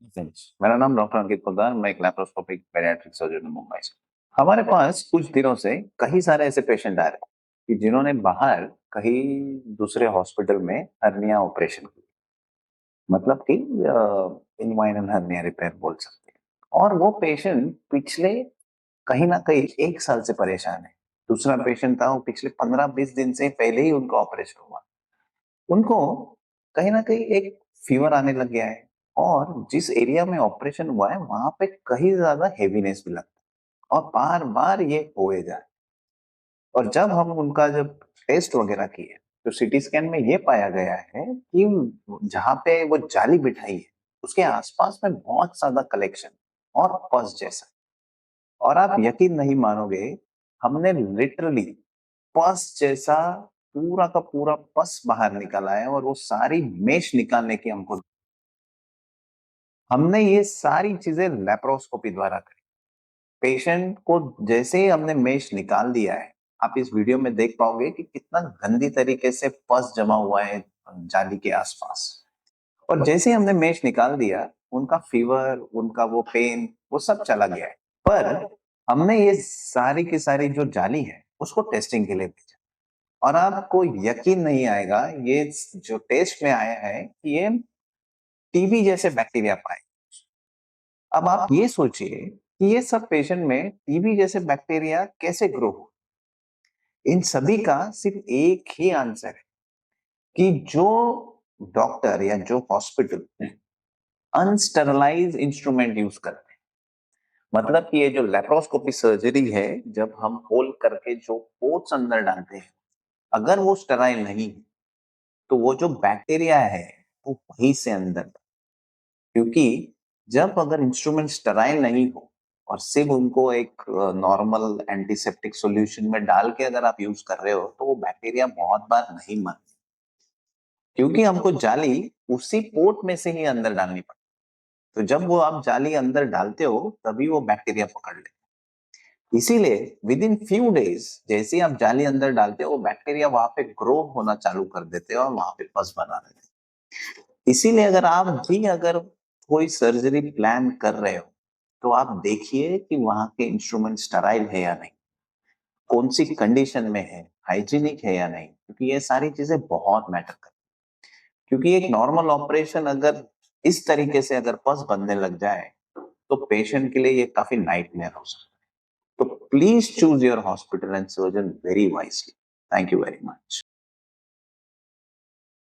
मेरा नाम डॉक्टर अंकित पोद्दार, मैं एक लैप्रोस्कोपिक पेडियाट्रिक सर्जन हूं मुंबई से। हमारे पास कुछ दिनों से कई सारे ऐसे पेशेंट आ रहे हैं कि जिन्होंने बाहर कहीं दूसरे हॉस्पिटल में हर्निया ऑपरेशन किया, मतलब कि इनवाइनल हर्निया रिपेयर बोल सकते हैं। और वो पेशेंट पिछले कहीं ना कहीं 1 साल से परेशान है। दूसरा पेशेंट था, वो पिछले 15-20 दिन से पहले ही उनका ऑपरेशन हुआ। उनको कहीं न कहीं एक फ़ीवर आने लग गया है और जिस एरिया में ऑपरेशन हुआ है, वहाँ पे कहीं ज़्यादा हेवीनेस भी लगता है और बार-बार ये होए जा रहा है। और जब हम उनका जब टेस्ट वग़ैरह किए, तो सीटी स्कैन में ये पाया गया है कि जहाँ पे वो जाली बिठाई है, उसके आस-पास में बहुत ज़्यादा कलेक्शन और पस जैसा। और आप यकीन नहीं मानोगे, हमने लिटरली पस जैसा पूरा का पूरा पस बाहर निकाला है और वो सारी मेश निकालने की हमने ये सारी चीजें लेप्रोस्कोपी द्वारा करी। पेशेंट को जैसे ही हमने मेश निकाल दिया है, आप इस वीडियो में देख पाओगे कि कितना गंदी तरीके से पस जमा हुआ है जाली के आसपास। और जैसे ही हमने मेश निकाल दिया, उनका फीवर, उनका वो पेन, वो सब चला गया है। पर हमने ये सारी की सारी जो जाली है, उसको टेस्टिंग के लिए भेजा और आपको यकीन नहीं आएगा, ये जो टेस्ट में आया है कि ये टीबी जैसे बैक्टीरिया पाए। अब आप ये सोचिए कि ये सब पेशेंट में टीबी जैसे बैक्टीरिया कैसे ग्रो हो। इन सभी का सिर्फ एक ही आंसर है कि जो डॉक्टर या जो हॉस्पिटल अनस्टेरलाइज इंस्ट्रूमेंट यूज करते हैं, मतलब कि ये जो लेप्रोस्कोपी सर्जरी है, जब हम होल करके जो पोर्ट्स अंदर डालते हैं, अगर वो स्टेराइल नहीं है, तो वो जो बैक्टीरिया है वो वहीं से अंदर, क्योंकि जब अगर इंस्ट्रूमेंट स्टेराइल नहीं हो और सिर्फ उनको एक नॉर्मल एंटीसेप्टिक सॉल्यूशन में डाल के अगर आप यूज कर रहे हो, तो वो बैक्टीरिया बहुत बार नहीं मरते, क्योंकि हमको जाली उसी पोर्ट में से ही अंदर डालनी पड़ती। तो जब वो आप जाली अंदर डालते हो, तभी वो बैक्टीरिया पकड़ लेते। इसीलिए विद इन फ्यू डेज जैसे ही आप जाली अंदर डालते हो, वो बैक्टीरिया वहां पे ग्रो होना चालू कर देते हो और वहां पे पस बना देते हैं। इसीलिए अगर आप भी अगर कोई सर्जरी प्लान कर रहे हो, तो आप देखिए कि वहाँ के इंस्ट्रूमेंट स्टेराइल है या नहीं, कौन सी कंडीशन में है, हाइजीनिक है या नहीं, क्योंकि ये सारी चीजें बहुत मैटर करती हैं। क्योंकि एक नॉर्मल ऑपरेशन अगर इस तरीके से अगर पस बनने लग जाए, तो पेशेंट के लिए ये काफी नाइटमेयर हो सकता है। तो please choose your hospital and surgeon very wisely. Thank you very much.